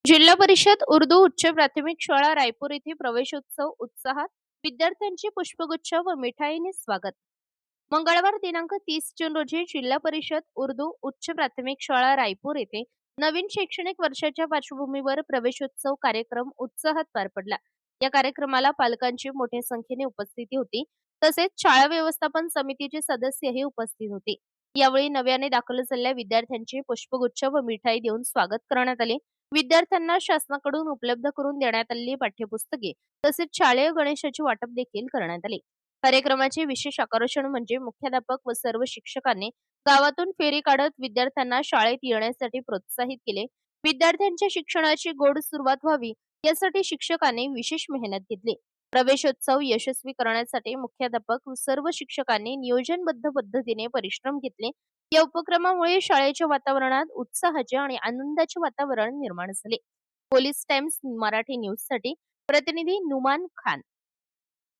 जिल्हा परिषद उर्दू उच्च प्राथमिक शाळा रायपूर येथे प्रवेशोत्सव उत्साहात विद्यार्थ्यांचे पुष्पगुच्छ व मिठाईने स्वागत. मंगळवार दिनांक 30 जून रोजी जिल्हा परिषद उर्दू उच्च प्राथमिक शाळा रायपूर येथे नवीन शैक्षणिक वर्षाच्या पार्श्वभूमीवर प्रवेशोत्सव कार्यक्रम उत्साहात पार पडला. या कार्यक्रमाला पालकांची मोठ्या संख्येने उपस्थिती होती. तसेच शाळा व्यवस्थापन समितीचे सदस्यही उपस्थित होते. यावेळी नव्याने दाखल झालेल्या विद्यार्थ्यांचे पुष्पगुच्छ व मिठाई देऊन स्वागत करण्यात आले. विद्यार्थ्यांना शासनाकडून उपलब्ध करून देण्यात आलेली पाठ्यपुस्तके तसेच शालेय गणेशाचे वाटप देखील करण्यात आले. कार्यक्रमाचे विशेष आकर्षण म्हणजे मुख्याध्यापक व सर्व शिक्षकांनी गावातून फेरी काढत विद्यार्थ्यांना शाळेत येण्यासाठी प्रोत्साहित केले. विद्यार्थ्यांच्या शिक्षणाची गोड सुरुवात व्हावी यासाठी शिक्षकांनी विशेष मेहनत घेतली. प्रवेशोत्सव यशस्वी करण्यासाठी मुख्याध्यापक व सर्व शिक्षकांनी नियोजनबद्ध पद्धतीने परिश्रम घेतले. या उपक्रमामुळे शाळेच्या वातावरणात उत्साहाचे आणि आनंदाचे वातावरण निर्माण झाले. पोलीस टाइम्स मराठी न्यूजसाठी प्रतिनिधी नुमान खान.